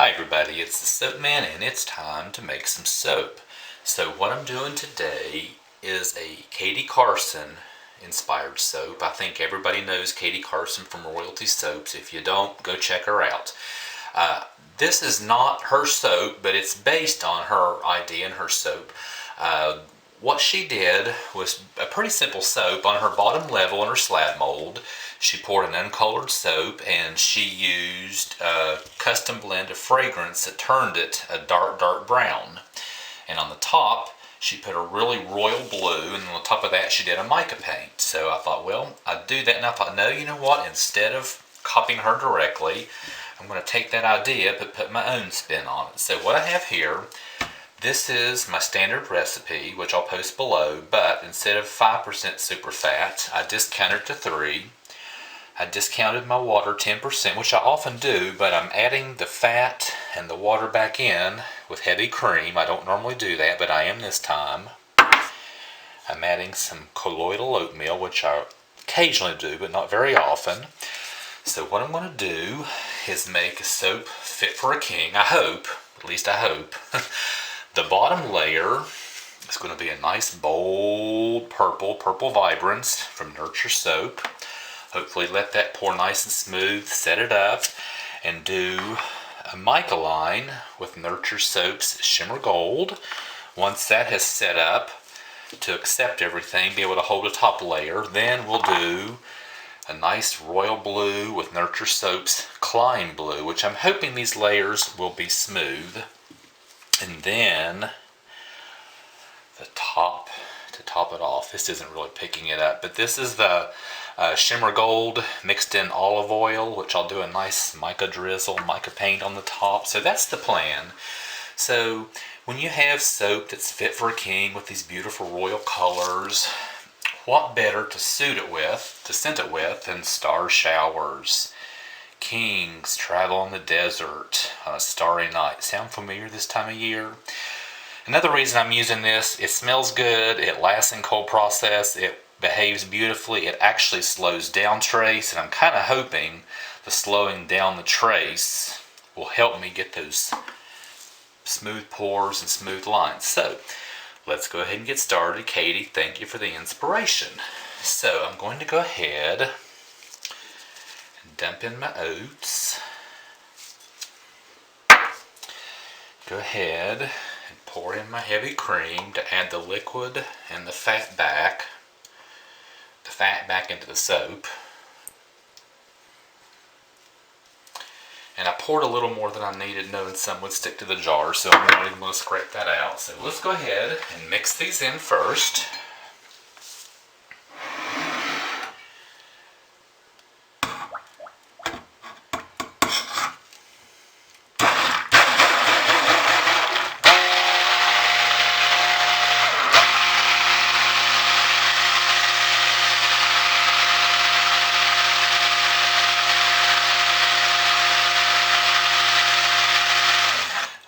Hi everybody, it's the Soap Man and it's time to make some soap. So what I'm doing today is a Katie Carson inspired soap. I think everybody knows Katie Carson from Royalty Soaps. If you don't, go check her out. This is not her soap, but it's based on her idea and her soap. What she did was a pretty simple soap. On her bottom level in her slab mold, she poured an uncolored soap and she used a custom blend of fragrance that turned it a dark brown. And on the top, she put a really royal blue, and on top of that she did a mica paint. So I thought, well, I'd do that, and I thought, no, you know what, instead of copying her directly, I'm going to take that idea but put my own spin on it. So what I have here, this is my standard recipe, which I'll post below, but instead of 5% super fat, I discounted to 3. I discounted my water 10%, which I often do, but I'm adding the fat and the water back in with heavy cream. I don't normally do that, but I am this time. I'm adding some colloidal oatmeal, which I occasionally do, but not very often. So what I'm going to do is make a soap fit for a king, I hope. At least I hope. The bottom layer is going to be a nice bold purple vibrance from Nurture Soap. Hopefully let that pour nice and smooth, set it up, and do a mica line with Nurture Soap's Shimmer Gold. Once that has set up to accept everything, be able to hold a top layer, then we'll do a nice royal blue with Nurture Soap's Climb Blue, which I'm hoping these layers will be smooth. And then the top, to top it off, this isn't really picking it up, but this is the Shimmer Gold mixed in olive oil, which I'll do a nice mica drizzle, mica paint on the top. So that's the plan. So when you have soap that's fit for a king with these beautiful royal colors, what better to scent it with than star showers? Kings travel in the desert on a starry night. Sound familiar this time of year? Another reason I'm using this, it smells good, it lasts in cold process, it behaves beautifully, it actually slows down trace, and I'm kind of hoping the slowing down the trace will help me get those smooth pours and smooth lines. So let's go ahead and get started. Katie, thank you for the inspiration. So I'm going to go ahead and dump in my oats. Go ahead and pour in my heavy cream to add the liquid and the fat back. The fat back into the soap. And I poured a little more than I needed, knowing some would stick to the jar, so I'm not even going to scrape that out. So let's go ahead and mix these in first.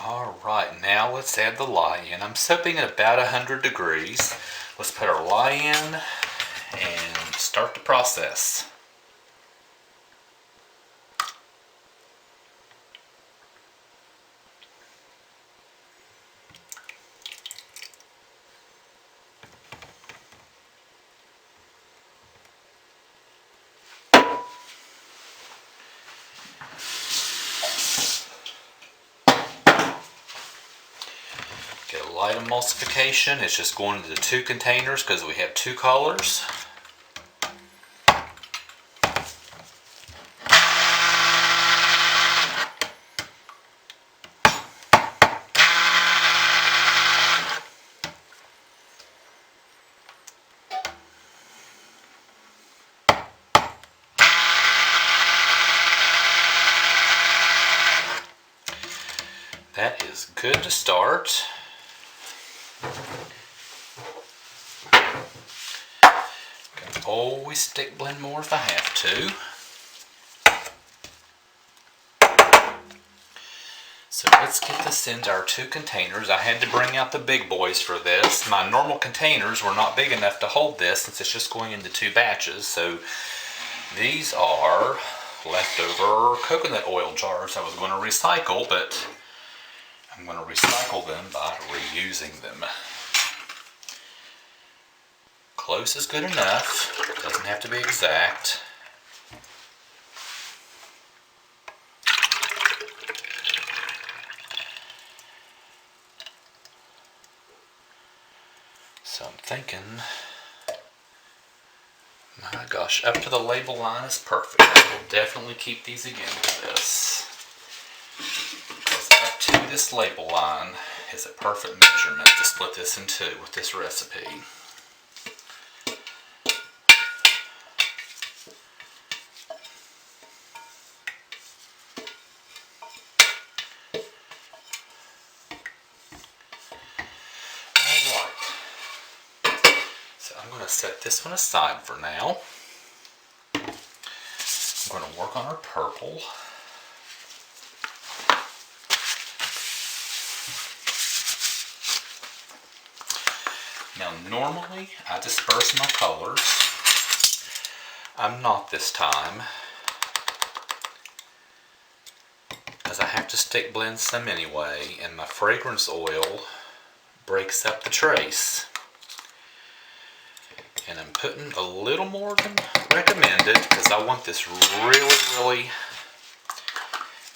Alright, now let's add the lye in. I'm soaping at about 100 degrees. Let's put our lye in and start the process. Get a light emulsification. It's just going into the 2 containers because we have 2 colors. That is good to start. Can always stick blend more if I have to. So let's get this into our 2 containers. I had to bring out the big boys for this. My normal containers were not big enough to hold this since it's just going into 2 batches. So these are leftover coconut oil jars I was going to recycle, but I'm going to recycle them by reusing them. Close is good enough. Doesn't have to be exact. So I'm thinking, my gosh, up to the label line is perfect. I will definitely keep these again for this. Because up to this label line is a perfect measurement to split this in two with this recipe. I'm going to set this one aside for now. I'm going to work on our purple. Now normally I disperse my colors. I'm not this time, as I have to stick blend some anyway, and my fragrance oil breaks up the trace. And I'm putting a little more than recommended because I want this really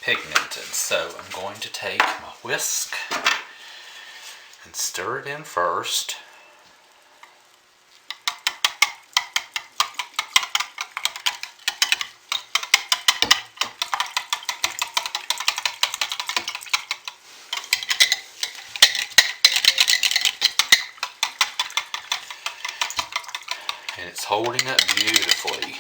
pigmented. So I'm going to take my whisk and stir it in first. And it's holding up beautifully.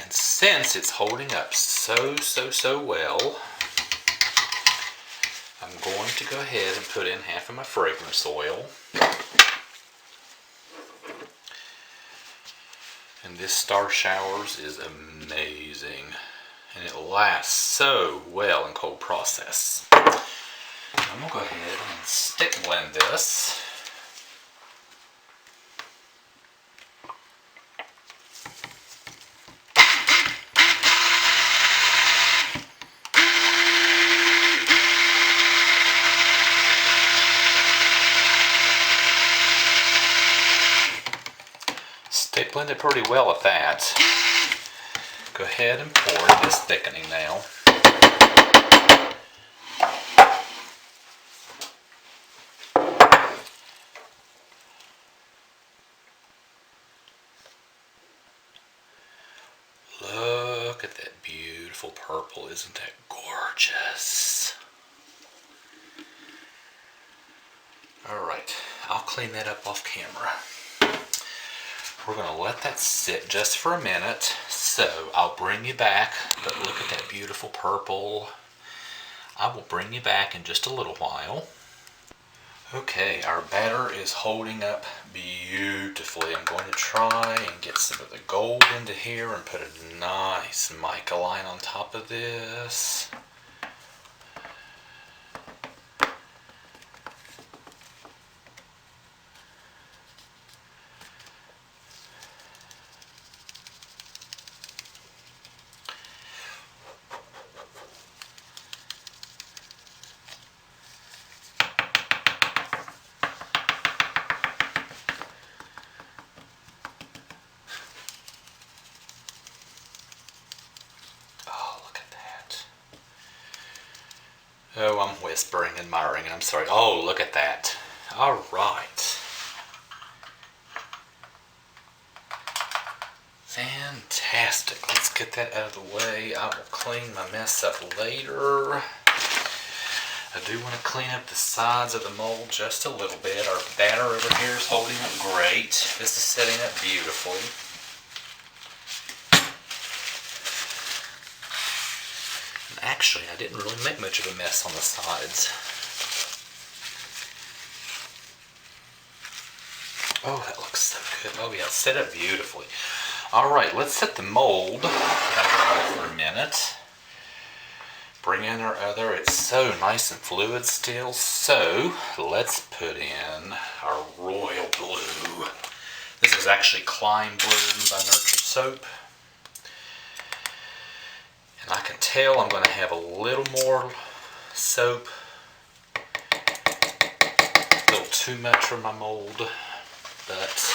And since it's holding up so well, I'm going to go ahead and put in half of my fragrance oil. And this Star Showers is amazing, and it lasts so well in cold process. I'm going to go ahead and stick blend this. Stick blend it pretty well at that. Go ahead and pour this thickening now. Look at that beautiful purple. Isn't that gorgeous? Alright, I'll clean that up off camera. We're going to let that sit just for a minute, so I'll bring you back, but look at that beautiful purple. I will bring you back in just a little while. Okay, our batter is holding up beautifully. I'm going to try and get some of the gold into here and put a nice mica line on top of this. Oh, I'm whispering and admiring, and I'm sorry. Oh, look at that. All right. Fantastic. Let's get that out of the way. I will clean my mess up later. I do want to clean up the sides of the mold just a little bit. Our batter over here is holding up great. This is setting up beautifully. Actually, I didn't really make much of a mess on the sides. Oh, that looks so good. Oh yeah, it's set up beautifully. Alright, let's set the mold for a minute. Bring in our other, it's so nice and fluid still. So let's put in our royal blue. This is actually Klein Blue by Nurture Soap. And I can tell I'm going to have a little more soap. A little too much for my mold, but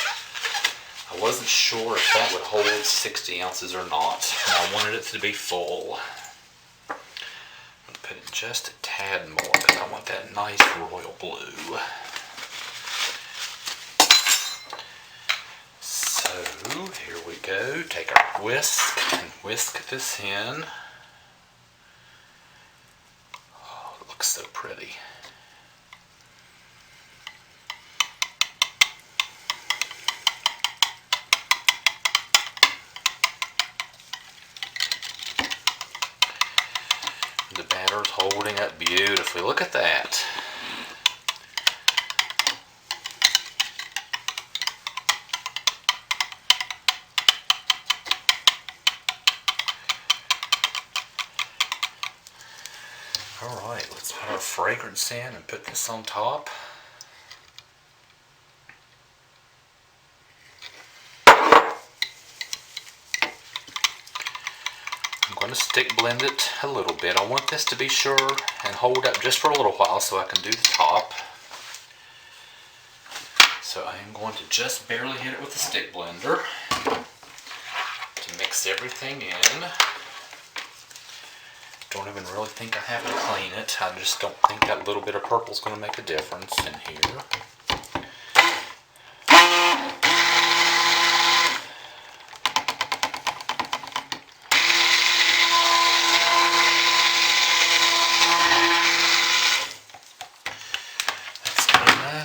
I wasn't sure if that would hold 60 ounces or not. And I wanted it to be full. I'm going to put in just a tad more because I want that nice royal blue. So here we go. Take our whisk and whisk this in. Oh, it looks so pretty. The batter's holding up beautifully. Look at that. Alright, let's put our fragrance in and put this on top. I'm going to stick blend it a little bit. I want this to be sure and hold up just for a little while so I can do the top. So I am going to just barely hit it with the stick blender to mix everything in. Don't even really think I have to clean it. I just don't think that little bit of purple is going to make a difference in here.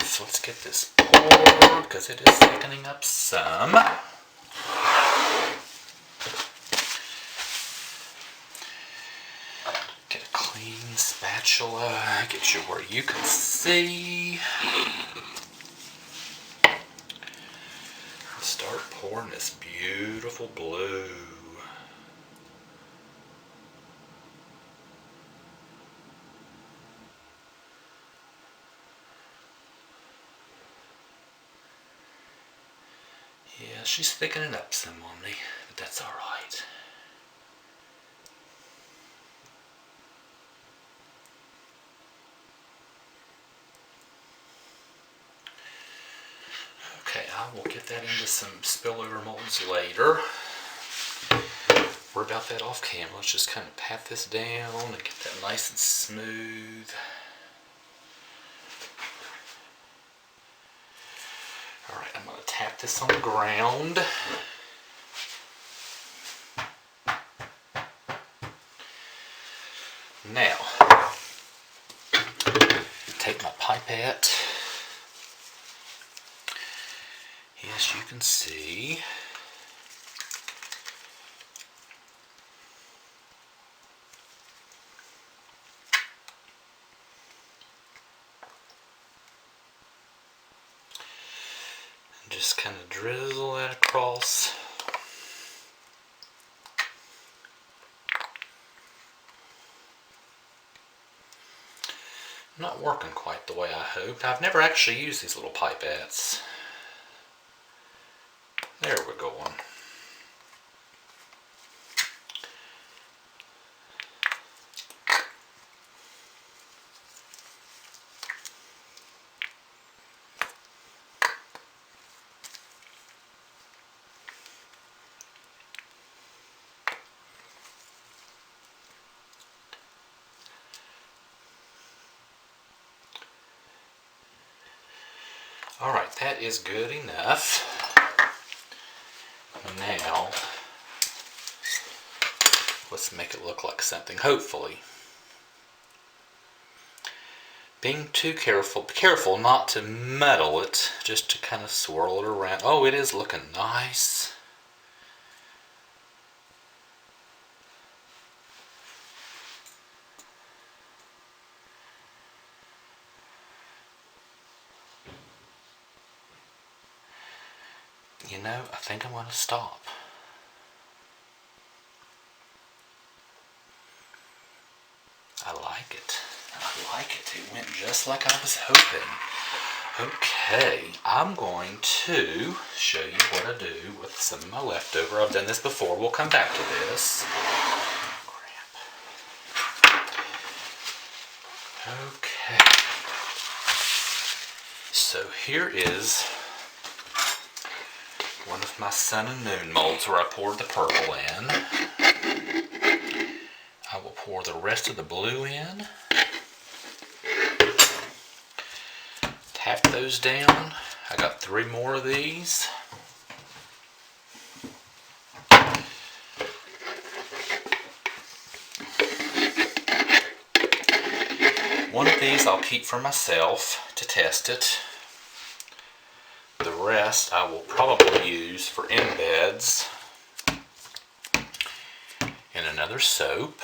So let's get this poured because it is thickening up some. Get a clean spatula, get you where you can see. Start pouring this beautiful blue. Yeah, she's thickening up some on me, but that's alright. Okay, I will get that into some spillover molds later. We're about that off camera. Let's just kind of pat this down and get that nice and smooth. Alright, I'm going to tap this on the ground. Now, take my pipette. Yes, you can see. Just kind of drizzle that across. Not working quite the way I hoped. I've never actually used these little pipettes. There we're going. Alright, that is good enough. Now, let's make it look like something, hopefully. Being too careful not to muddle it, just to kind of swirl it around. Oh, it is looking nice. You know, I think I'm going to stop. I like it. I like it. It went just like I was hoping. Okay, I'm going to show you what I do with some of my leftover. I've done this before. We'll come back to this. Okay. So here is one of my sun and moon molds where I poured the purple in. I will pour the rest of the blue in. Tap those down. I got 3 more of these. One of these I'll keep for myself to test it. The rest I will probably use for embeds in another soap.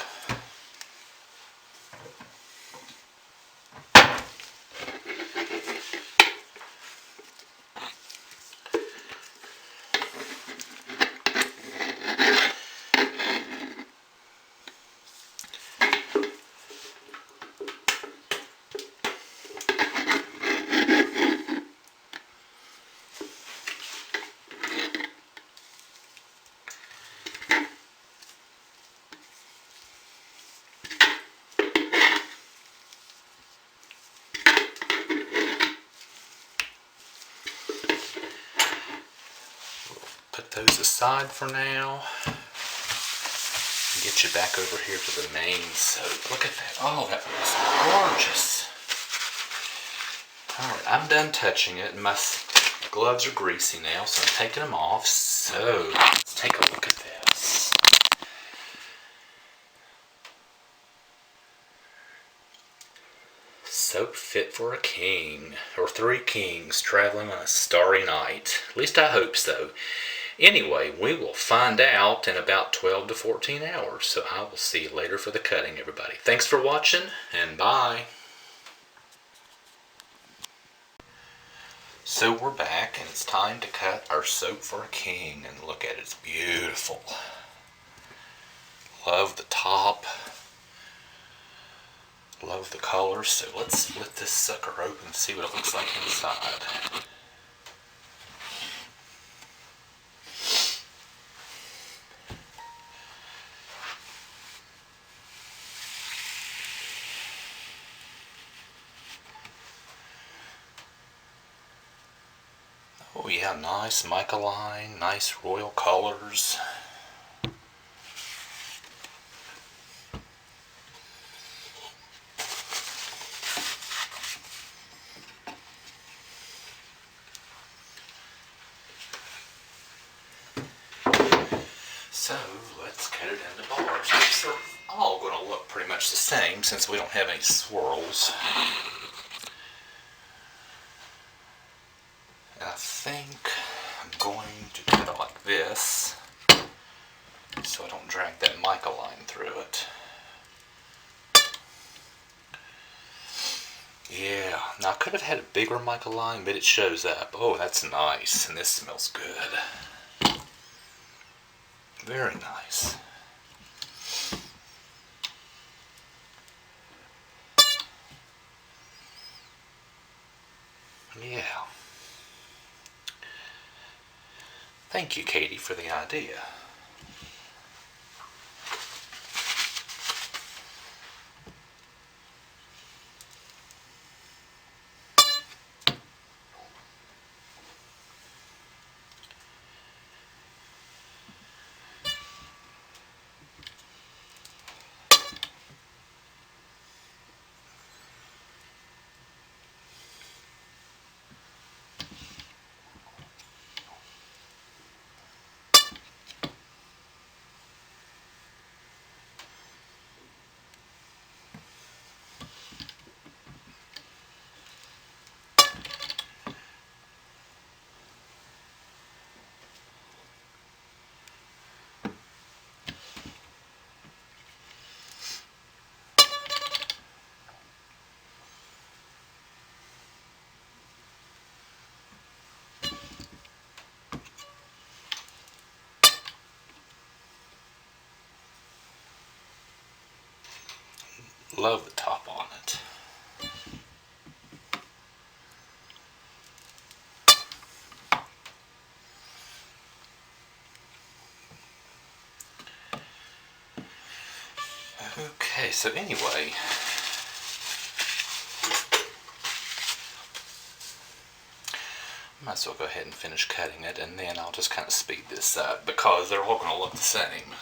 Put those aside for now. Get you back over here to the main soap. Look at that. Oh, that was gorgeous. Alright, I'm done touching it, and my gloves are greasy now, so I'm taking them off. So, let's take a look at this. Soap fit for a king, or 3 kings traveling on a starry night. At least I hope so. Anyway, we will find out in about 12 to 14 hours, so I will see you later for the cutting, everybody. Thanks for watching, and bye. So we're back, and it's time to cut our soap for a king, and look at it, it's beautiful. Love the top. Love the colors, so let's split this sucker open and see what it looks like inside. Oh yeah, nice mica-line, nice royal colors. So let's cut it into bars. They're all going to look pretty much the same since we don't have any swirls. And I think I'm going to cut it like this so I don't drag that mica line through it. Yeah, now I could have had a bigger mica line, but it shows up. Oh, that's nice, and this smells good. Very nice. Yeah. Thank you, Katie, for the idea. Love the top on it. Okay, so anyway, might as well go ahead and finish cutting it, and then I'll just kind of speed this up because they're all going to look the same.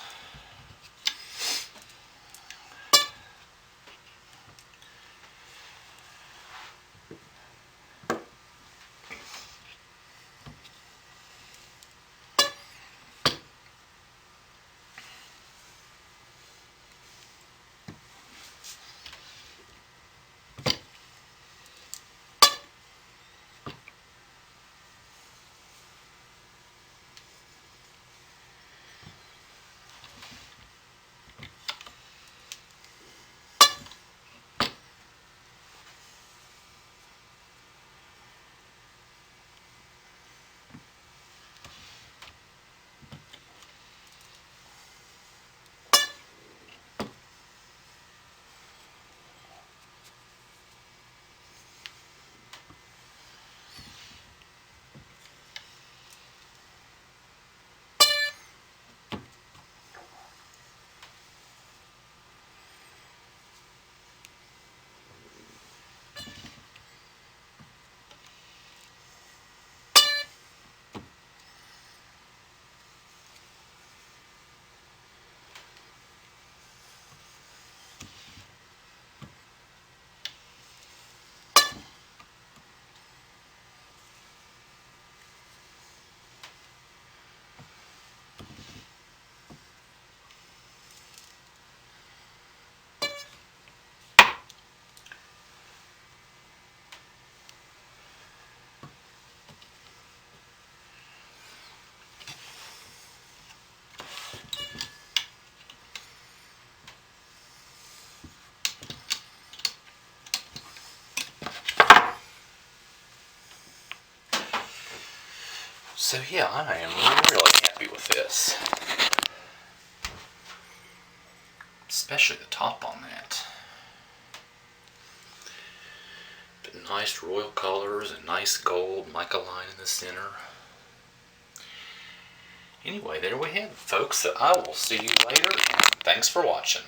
So yeah, I am really happy with this. Especially the top on that. But nice royal colors and nice gold mica line in the center. Anyway, there we have it, folks. So I will see you later, and thanks for watching.